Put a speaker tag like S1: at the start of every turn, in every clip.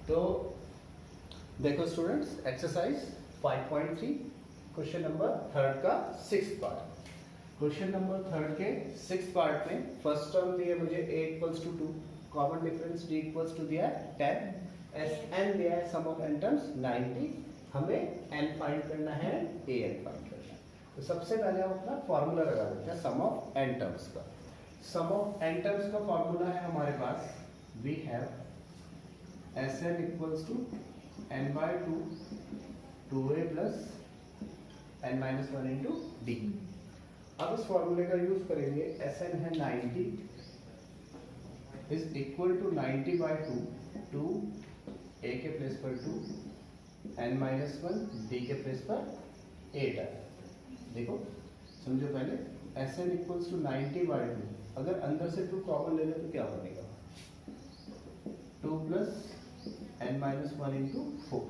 S1: तो देखो students, exercise 5.3 question number third का 6th part. Question number third के 6th पार्ट में फर्स्ट टर्म दिया मुझे a equals to 2, common difference d equals to दिया है 10, n दिया है सम ऑफ n टर्म्स 90, हमें n फाइंड करना है, a n फाइंड करना है। तो सबसे पहले हम अपना फॉर्मूला लगा देते हैं सम ऑफ n टर्म्स का। सम ऑफ n टर्म्स का फॉर्मूला है हमारे पास, we have Sn equals to n by 2 2a plus n minus 1 into d। अब इस फॉर्मूले का यूज करेंगे। Sn है 90 is equal to 90 by 2 2 a के प्लेस पर 2 n minus 1 d के प्लेस पर 8 है। देखो समझो पहले, Sn इक्वल्स टू 90 by 2, अगर अंदर से 2 कॉमन ले ले तो क्या बनेगा, 2 प्लस n minus 1 into 4,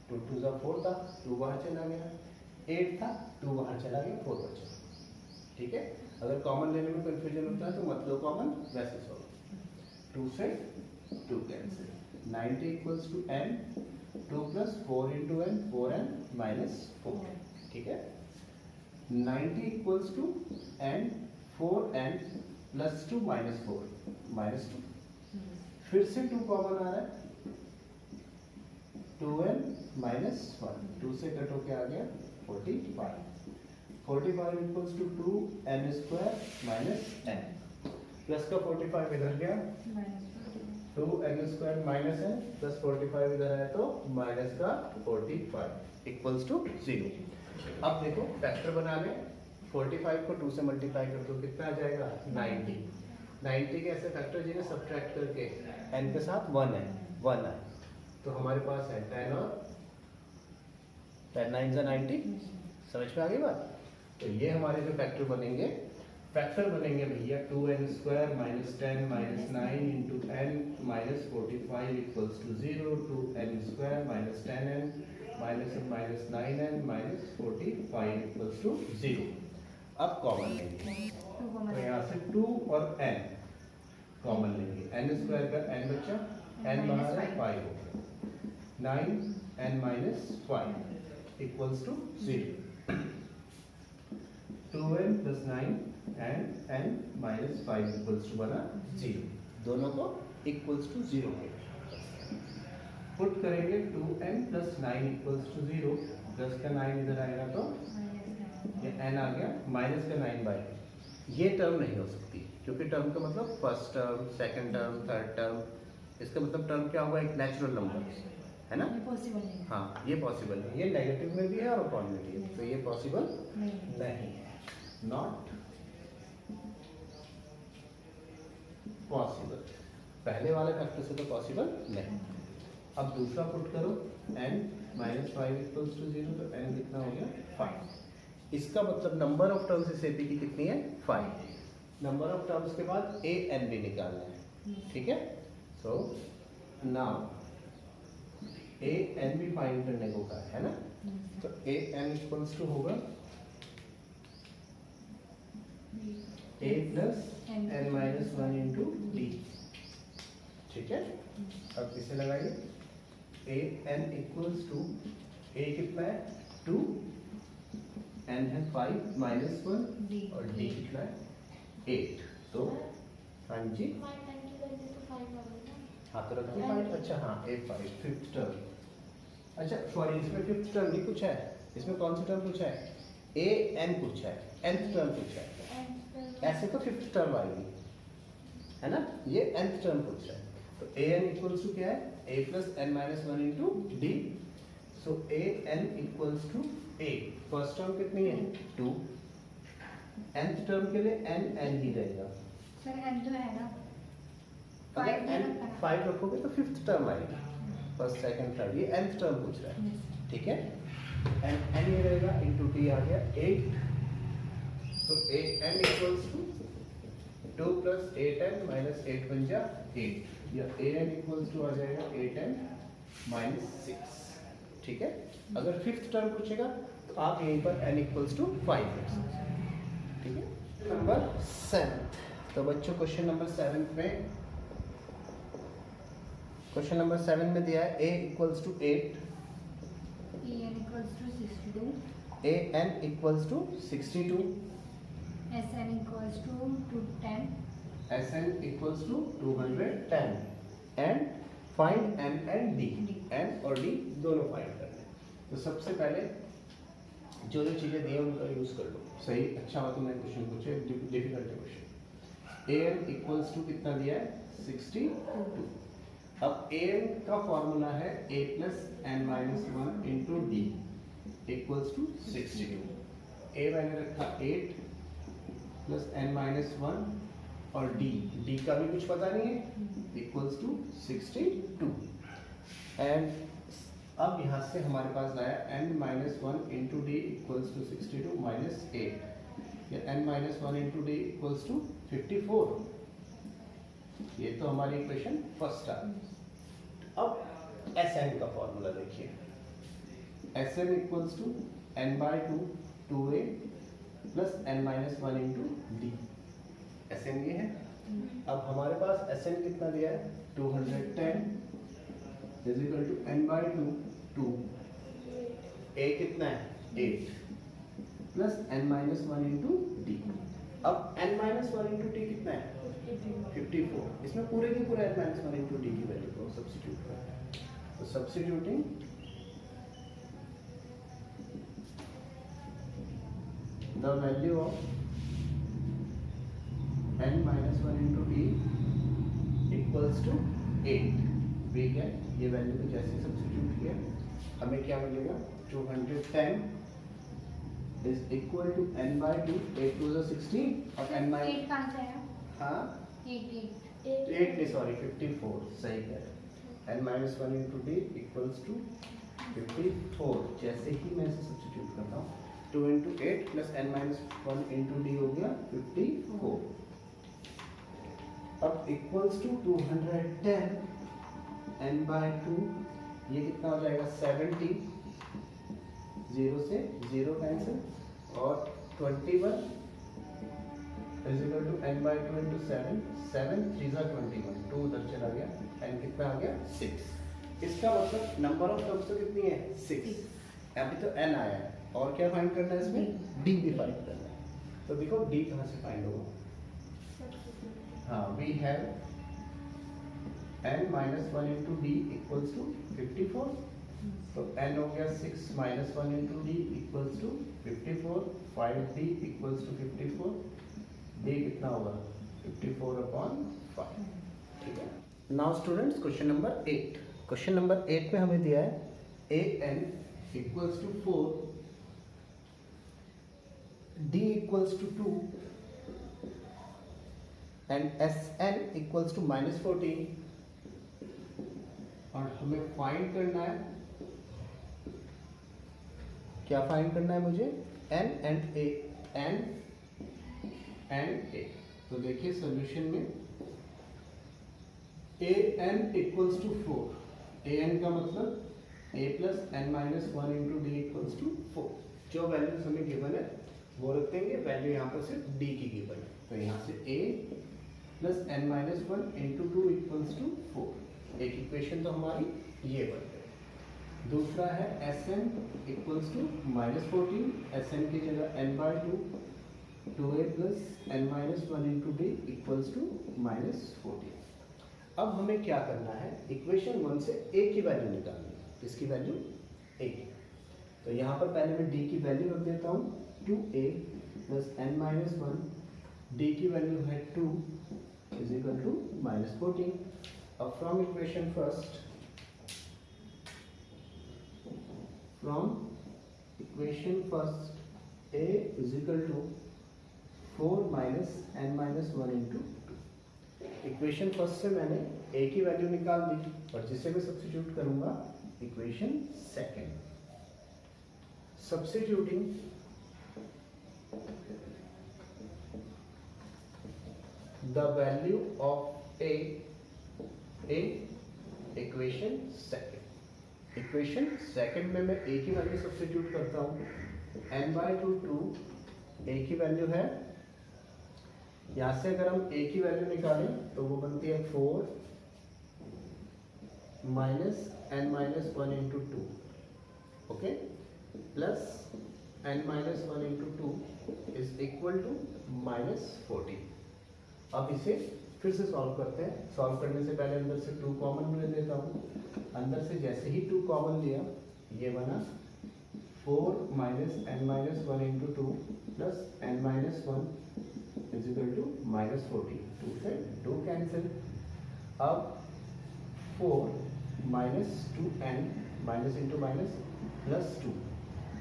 S1: 2 2 जा 4 था, 2 बाहर चला गया, 8 था, 2 बाहर चला गया, 4 बचा। ठीक है, अगर कॉमन लेने में कंफ्यूजन होता है तो मत लो कॉमन, वैसे सॉल्व। 2 से 2 cancel, 90 equals to n, 2 plus 4 into n, 4n minus 4। ठीक है, 90 equals to n 4n plus 2 minus 4 minus 2, फिर से 2 कॉमन आ रहा है, 2n माइनस 1, 2 से कट होके आ गया 45, 45 equals to 2n square minus n, plus का 45 इधर गया, 2n square minus n plus 45 इधर है तो माइनस का 45 इक्वल्स टू 0। अब देखो फैक्टर बना लें, 45 को 2 से मल्टीप्लाई कर दो, कितना आ जाएगा 90। 90 के ऐसे फैक्टर जिन्हें सब्ट्रैक्ट करके n के साथ 1 है, तो हमारे पास है 10 और 10 9 से 90। समझ में आ गई बात। तो ये हमारे जो फैक्टर बनेंगे भैया 2n square minus 10 minus 9 into n minus 45 equals to 0, 2n square minus 10n minus 9n minus 45 equals to 0। अब कॉमन लेंगे, तो यहाँ से 2 और n कॉमन लेंगे, n स्क्वायर का n बचा, n बाहर है 5 हो गया, 9n minus 5 equals to 0, 2n plus 9 and n minus 5 equals to बना 0, दोनों को इक्वल्स टू 0 पुट करेंगे। 2n plus 9 equals to 0, plus का 9 इधर आएगा तो ये n आ गया, माइनस का 9 बाई, ये टर्म नहीं हो सकती क्योंकि टर्म का मतलब first term, second term, third term, इसका मतलब टर्म क्या होगा, एक नेचुरल नंबर है ना। हाँ, ये पॉसिबल है, ये नेगेटिव में भी है और पॉजिटिव में भी है, तो ये पॉसिबल नहीं है, नॉट पॉसिबल। पहले वाले फैक्टर से तो पॉसिबल नहीं। अब दूसरा पुट करो, n माइनस 5 इक्वल्स टू 0, तो n कितना हो गया 5। इसका मतलब नंबर ऑफ टर्म्स इस एपी की कितनी है 5। नंबर ऑफ टर्म्स के बाद a n भी निकालना है। ठीक है, सो नाउ a n भी फाइंड करने को कहा है ना, तो a n इक्वल्स टू होगा a plus n minus 1 into d। ठीक है, अब इसे लगाइए, a n equals to, a कितना है 2, n है 5 माइनस 1 और d कितना है 8, तो हाँ जी, हाँ तो रखिए 5। अच्छा हाँ, a 5 फिफ्थ टर्म, अच्छा सॉरी, इसमें फिफ्थ टर्म नहीं पूछा है, इसमें कौन सा टर्म पूछा है, a n पूछा है, nth टर्म पूछा है, ऐसे तो फिफ्थ टर्म आएगी है ना, ये nth टर्म पूछा है। तो a n इक्वल्स टू क्या है, a plus n minus 1 into d, so a n equals to a, first term कितनी है 2, nth टर्म के लिए n n ही रहेगा
S2: सर, n तो है ना,
S1: अगर n 5 रखोगे तो फिफ्थ टर्म आएगी, फर्स्ट सेकंड थर्ड, ये nth टर्म पूछ रहा है। ठीक है, n ये रहेगा, इंटू d आ गया 8, तो a n equals to 2 plus 8n minus 8 बन जा 8, या a n इक्वल्स टू आ जाएगा 8n माइनस 6। ठीक है, अगर फिफ्थ टर्म पूछेगा तो आप यहीं पर n इक्वल्स टू 5 रख सकते हैं। ठीक है, नंबर 7। तो बच्चों क्वेश्चन नंबर 7 में क्वेश्चन नंबर 7 में दिया है a equals to 8,
S2: EN equals to 62,
S1: an equals to 62,
S2: SN equals to 10,
S1: sn equals to 210 and find n and d, n और d दोनों फाइंड करने हैं। तो सबसे पहले जो जो चीजें दी है उनका यूज कर लो। सही, अच्छा हुआ तुमने क्वेश्चन पूछे, डिफिकल्ट है क्वेश्चन। an इक्वल्स टू कितना दिया है 62। अब an का फॉर्मूला है a plus n minus one into d equals to 62। a मैंने रखा 8 प्लस एन माइनस वन और d का भी कुछ पता नहीं है, इक्वल्स टू 62। एंड अब यहाँ से हमारे पास आया n minus one into d equals to 62 minus 8, या n minus one into d equals to 54। ये तो हमारी इक्वेशन फर्स्ट आ। अब Sn का फॉर्मूला देखिए, Sn equals to n by two 2a plus n minus one into d. Sn ये है। अब हमारे पास Sn कितना दिया है 210 is equal to n by two 2, a कितना है 8 plus n minus one into d. अब n minus one into d कितना है 54। इसमें पूरे की पूरे n minus one into d की वैल्यू को सब्स्टिट्यूट करें। तो substituting the value of n minus one into d equals to 8, we get ये वैल्यू को जैसे सब्स्टिट्यूट किया हमें क्या मिलेगा 210 is equal to n by two, 8 two 16 और n बाई
S2: 8 कहाँ से आया?
S1: हाँ
S2: 8
S1: नहीं सॉरी 54, सही कह रहे हैं। n minus one into d equals to 54। जैसे ही मैं इसे सब्स्टिट्यूट करता हूँ 2 into 8 plus n minus one into d हो गया 54। अब equals to 210 n by two, ये कितना हो जाएगा 70, 0 से 0 कैंसिल, और 21 is equal to n by two into 7, 7 3 जा 21, 2 उधर चला गया, n कितना आ गया 6। इसका मतलब नंबर ऑफ टर्म्स तो कितनी है 6। अभी तो n आया है और क्या फाइंड करना है इसमें d भी फाइंड करना है। तो देखो d कहाँ से फाइंड होगा, हाँ we have n minus one into d equals to 54। तो n हो गया 6 minus one into d equals to 54, 5d equals to 54, d कितना होगा 54/5। ठीक है। Now students question number 8। Question number 8 में हमें दिया है an equals to 4, d equals to 2 and Sn equals to -14, और हमें फाइंड करना है, क्या फाइंड करना है मुझे n एंड a। तो देखिए सॉल्यूशन में an इक्वल्स टू 4, an का मतलब a plus n minus one into d equals to 4। जो वैल्यूज हमें गिवन है वो रख देंगे, वैल्यू यहाँ पर सिर्फ d की गिवन है। तो यहाँ से a plus n minus one into 2 equals to 4। एक इक्वेशन तो हमारी ये बन गई। दूसरा है Sn इक्वल्स टू -14, Sn की जगह n by two 2a plus n minus one into d equals to -14। अब हमें क्या करना है, इक्वेशन 1 से a की वैल्यू निकालनी है। किसकी वैल्यू a की। तो यहाँ पर पहले मैं d की वैल्यू रख देता हूँ 2a plus n minus one, d की वैल्यू है 2 इज इक्वल टू -14। अब from equation first, a is equal to 4 minus n minus 1 into 2। Equation first से मैंने a की वैल्यू निकाल दी और जिसे मैं सब्स्टिट्यूट करूंगा equation second. Substituting the value of a equation second. Equation second में मैं a की वैल्यू सब्स्टिट्यूट करता हूँ, n बाई टू 2 a की वैल्यू है। यहाँ से अगर हम a की वैल्यू निकालें तो वो बनती है 4 minus n minus 1 into 2, okay, plus n minus 1 into 2 is equal to minus 40. अब इसे फिर से सॉल्व करते हैं. सॉल्व करने से पहले अंदर से 2 कॉमन ले लेता हूँ. अंदर से जैसे ही 2 कॉमन लिया, ये बना 4 minus n minus 1 into 2 plus n minus 1 is equal to minus 40. 2 से 2 कैंसिल. अब 4 minus 2n minus into minus plus 2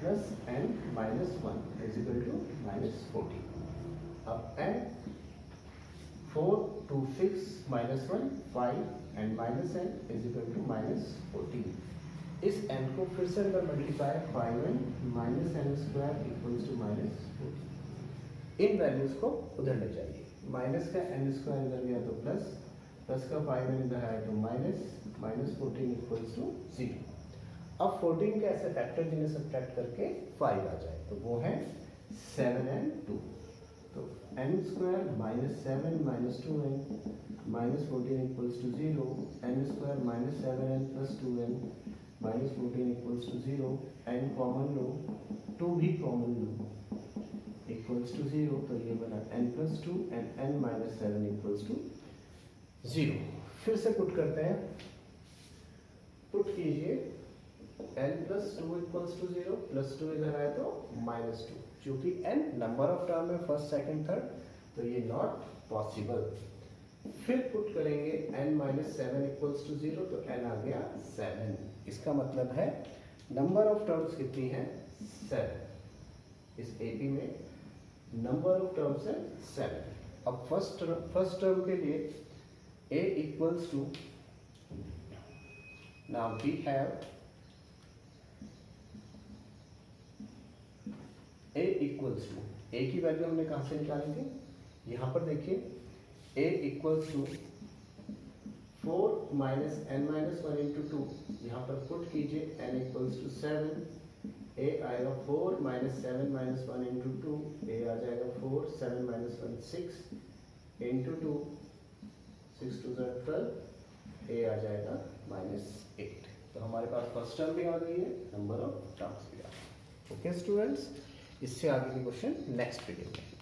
S1: plus n minus 1 is equal to minus 40. अब n 4 2 6 minus 1 5 and minus n is equal to minus 14. इस n को फिर से अंदर multiply 5n minus n square equals to minus 14. In values को उधर ले जाइए. माइनस का n स्क्वायर इधर गया तो प्लस, प्लस का 5n इधर आया तो माइनस, माइनस 14 इक्वल्स टू 0. अब 14 के ऐसे फैक्टर जिन्हें सब्ट्रैक्ट करके 5 आ जाए तो वो है 7 and 2. तो n square minus 7 minus 2n minus 14 equals to 0. n square minus 7n plus 2n minus 14 equals to 0. n common लो, 2 भी कॉमन लो, इक्वल्स टू 0. तो ये बना n plus 2 and n minus 7 equals to 0. फिर से put करते हैं. Put कीजिए n plus 2 equals to 0, plus 2 इधर आए तो माइनस 2. क्योंकि n नंबर ऑफ टर्म है फर्स्ट सेकंड थर्ड, तो ये नॉट पॉसिबल. फिर पुट करेंगे n माइनस 7 इक्वल्स टू 0, तो n आ गया 7. इसका मतलब है नंबर ऑफ टर्म्स कितनी है? 7. इस AP में नंबर ऑफ टर्म्स है 7. अब फर्स्ट टर्म के लिए a equals to, now we have a equals to, a की वैल्यू हमने कहाँ से निकाली थी? यहाँ पर देखिए a equals to 4 minus n minus 1 into 2. यहाँ पर पुट कीजिए n इक्वल्स टू 7. a आएगा 4 माइनस 7 माइनस 1 इंटू 2. a आ जाएगा 4, 7 माइनस 1 6 इंटू 2, 6 2 12. a आ जाएगा माइनस 8. तो हमारे पास फर्स्ट टर्म भी आ गई है, नंबर ऑफ टर्म्स भी आ गई. ओके स्टूडेंट्स, इससे आगे के क्वेश्चन नेक्स्ट वीडियो में.